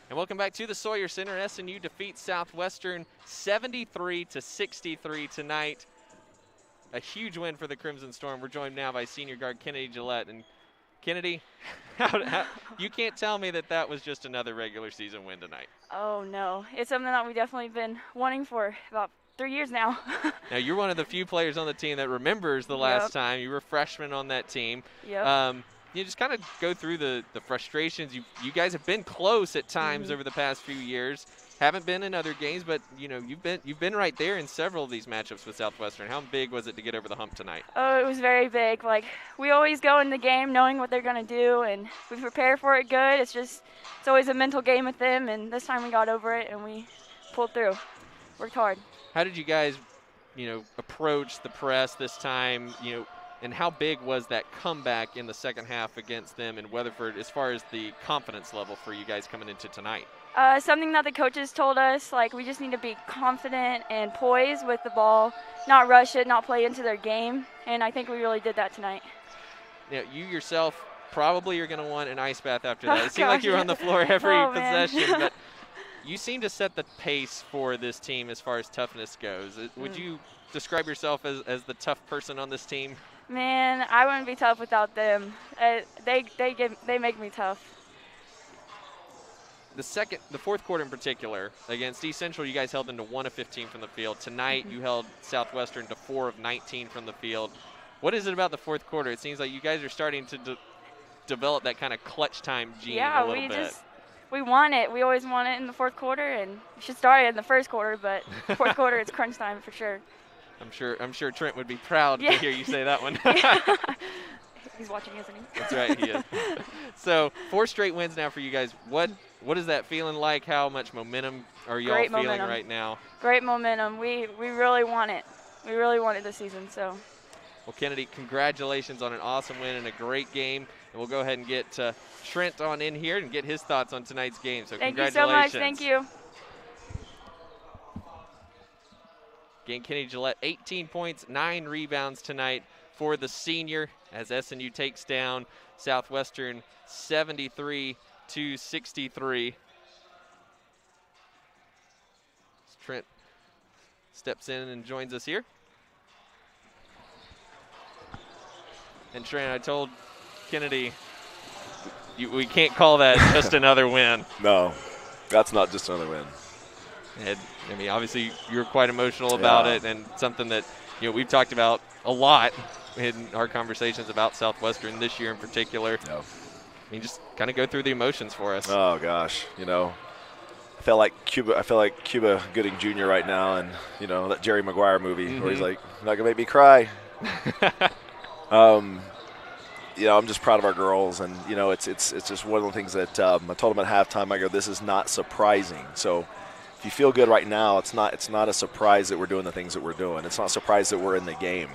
And welcome back to the Sawyer Center. SNU defeats Southwestern 73-63 tonight. A huge win for the Crimson Storm. We're joined now by senior guard Kennedy Gillette. And Kennedy, you can't tell me that was just another regular season win tonight. Oh, no. It's something that we've definitely been wanting for about 3 years now. Now, you're one of the few players on the team that remembers the last time. You were a freshman on that team. Yep. You just kind of go through the frustrations. You guys have been close at times over the past few years. Haven't been in other games, but you've been right there in several of these matchups with Southwestern. How big was it to get over the hump tonight? Oh, it was very big. Like, we always go in the game knowing what they're going to do, and we prepare for it good. It's always a mental game with them, and this time we got over it and we pulled through. Worked hard. How did you guys, approach the press this time, and how big was that comeback in the second half against them in Weatherford as far as the confidence level for you guys coming into tonight? Something that the coaches told us, like, we just need to be confident and poised with the ball, not rush it, not play into their game, and I think we really did that tonight. Now, you yourself probably are going to want an ice bath after that. It seemed like you were on the floor every possession, but you seem to set the pace for this team as far as toughness goes. Would you describe yourself as the tough person on this team? Man, I wouldn't be tough without them. They make me tough. The fourth quarter in particular, against East Central, you guys held them to 1 of 15 from the field. Tonight, you held Southwestern to 4 of 19 from the field. What is it about the fourth quarter? It seems like you guys are starting to develop that kind of clutch time gene a little bit. We want it. We always want it in the fourth quarter, and we should start it in the first quarter, but fourth quarter, it's crunch time for sure. I'm sure Trent would be proud to hear you say that one. He's watching, isn't he? That's right, he is. So 4 straight wins now for you guys. What is that feeling like? How much momentum are y'all feeling right now? Great momentum. We really want it. We really want it this season. So. Well, Kennedy, congratulations on an awesome win and a great game. And we'll go ahead and get Trent on in here and get his thoughts on tonight's game. So congratulations. Thank you so much. Thank you. Again, Kennedy Gillette, 18 points, 9 rebounds tonight for the senior as SNU takes down Southwestern 73-63. Trent steps in and joins us here. And Trent, I told Kennedy, we can't call that just another win. No, that's not just another win. And, I mean, obviously you're quite emotional about it, and something that we've talked about a lot in our conversations about Southwestern this year in particular. Yeah. I mean, just kind of go through the emotions for us. Oh gosh, I feel like Cuba Gooding Jr. right now, and that Jerry Maguire movie where he's like, "Not gonna make me cry." I'm just proud of our girls, and it's just one of the things that I told them at halftime. I go, "This is not surprising." So if you feel good right now, it's not a surprise that we're doing the things that we're doing. It's not a surprise that we're in the game.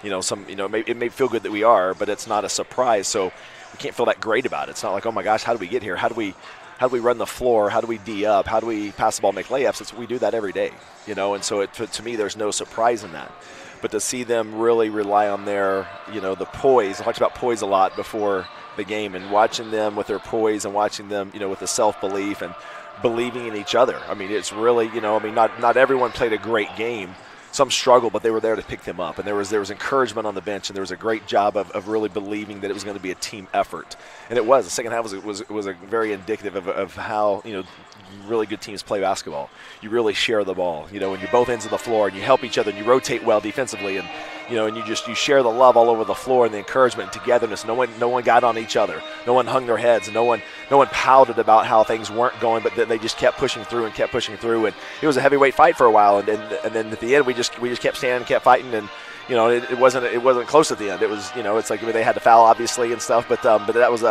It may feel good that we are, but it's not a surprise. So we can't feel that great about it. It's not like, oh my gosh, how did we get here? How do we run the floor? How do we D up? How do we pass the ball, make layups? We do that every day, And so to me, there's no surprise in that. But to see them really rely on their, the poise. I talked about poise a lot before the game, and watching them with their poise and watching them, with the self-belief and believing in each other. I mean, it's really, not everyone played a great game. Some struggled, but they were there to pick them up. And there was encouragement on the bench, and there was a great job of really believing that it was going to be a team effort. And it was. The second half was a very indicative of how, really good teams play basketball. You really share the ball, when you're both ends of the floor, and you help each other, and you rotate well defensively, and and you share the love all over the floor and the encouragement and togetherness. No one got on each other. No one hung their heads. No one pouted about how things weren't going, but they just kept pushing through. And it was a heavyweight fight for a while, and then at the end we just kept standing, kept fighting, and it wasn't close at the end. It was it's like they had to foul obviously and stuff, but that was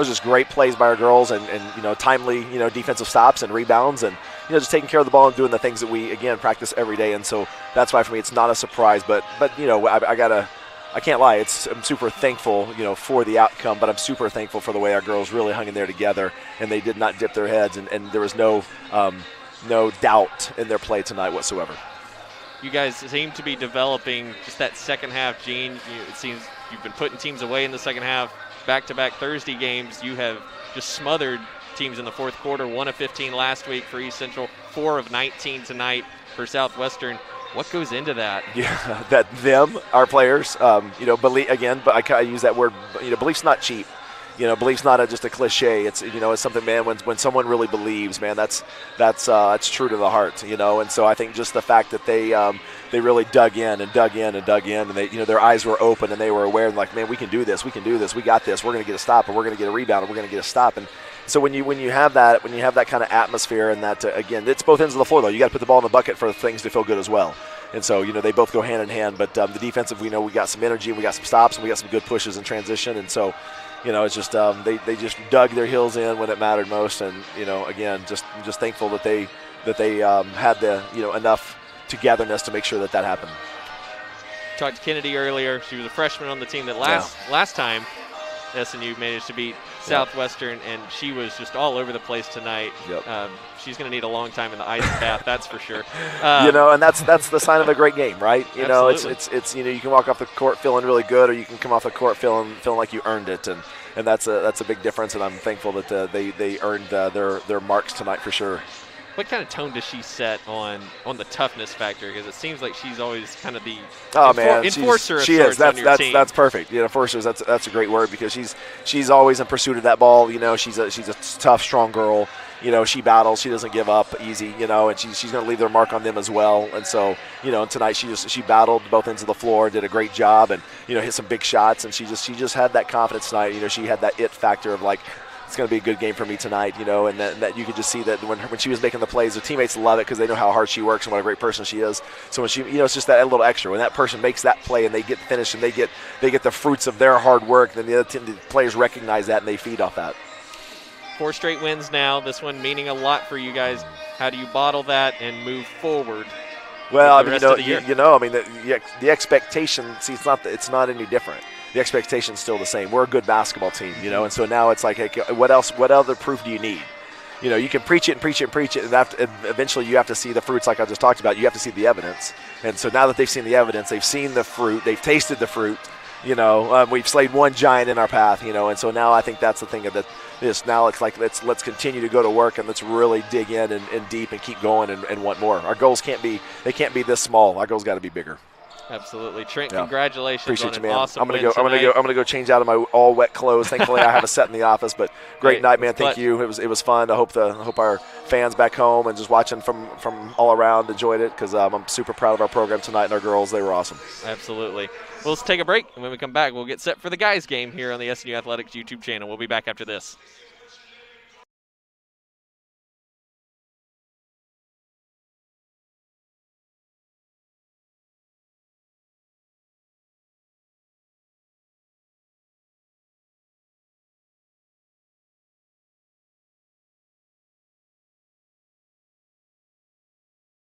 just great plays by our girls, and timely defensive stops and rebounds, and just taking care of the ball and doing the things that we again practice every day. And so that's why for me it's not a surprise, but I can't lie, I'm super thankful for the outcome, but I'm super thankful for the way our girls really hung in there together, and they did not dip their heads, and there was no doubt in their play tonight whatsoever. You guys seem to be developing just that second half gene. It seems you've been putting teams away in the second half. Back-to-back Thursday games, you have just smothered teams in the fourth quarter. 1 of 15 last week for East Central, 4 of 19 tonight for Southwestern. What goes into that? Yeah, that them, our players, believe again. But I use that word. Belief's not cheap. Belief's not just a cliche. It's it's something, man. When someone really believes, man, that's true to the heart. And so I think just the fact that they really dug in, and they their eyes were open and they were aware, and like, man, we can do this, we got this. We're gonna get a stop, and we're gonna get a rebound, and we're gonna get a stop. And so when you have that kind of atmosphere, and that again, it's both ends of the floor though. You got to put the ball in the bucket for things to feel good as well. And so they both go hand in hand. But the defensive, we got some energy, and we got some stops, and we got some good pushes in transition. And so it's just they just dug their heels in when it mattered most. And again, just thankful that they had the enough togetherness to make sure that happened. Talked to Kennedy earlier. She was a freshman on the team that last time SNU managed to beat Southwestern, and she was just all over the place tonight. Yep. She's going to need a long time in the ice bath, that's for sure. And that's the sign of a great game, right? Absolutely. It's you can walk off the court feeling really good, or you can come off the court feeling like you earned it, and that's a big difference. And I'm thankful that they earned their marks tonight for sure. What kind of tone does she set on the toughness factor? Because it seems like she's always kind of the enforcer. She is. That's perfect. Enforcer. That's a great word, because she's always in pursuit of that ball. She's a tough, strong girl. She battles. She doesn't give up easy. And she's going to leave their mark on them as well. And so and tonight she battled both ends of the floor, did a great job, and hit some big shots. And she just had that confidence tonight. She had that it factor of like, it's going to be a good game for me tonight, and that you could just see that when she was making the plays, the teammates love it because they know how hard she works and what a great person she is. So when she, it's just that little extra. When that person makes that play and they get finished and they get the fruits of their hard work, then the players recognize that and they feed off that. 4 straight wins now. This one meaning a lot for you guys. How do you bottle that and move forward? Well, the the expectation. See, it's not any different. The expectation's still the same. We're a good basketball team, and so now it's like, hey, what else? What other proof do you need? You can preach it and preach it and preach it, and eventually you have to see the fruits, like I just talked about. You have to see the evidence. And so now that they've seen the evidence, they've seen the fruit, they've tasted the fruit. We've slayed one giant in our path. And so now I think that's the thing of that. Now it's like let's continue to go to work, and let's really dig in and deep and keep going and want more. Our goals can't be this small. Our goals got to be bigger. Absolutely, Trent. Congratulations! Appreciate on you, an man. Awesome I'm win tonight. gonna go change out of my all wet clothes. Thankfully, I have a set in the office. But great night, man. Thank you. It was fun. I hope our fans back home and just watching from all around enjoyed it, because I'm super proud of our program tonight and our girls. They were awesome. Absolutely. Well, let's take a break, and when we come back, we'll get set for the guys' game here on the SNU Athletics YouTube channel. We'll be back after this.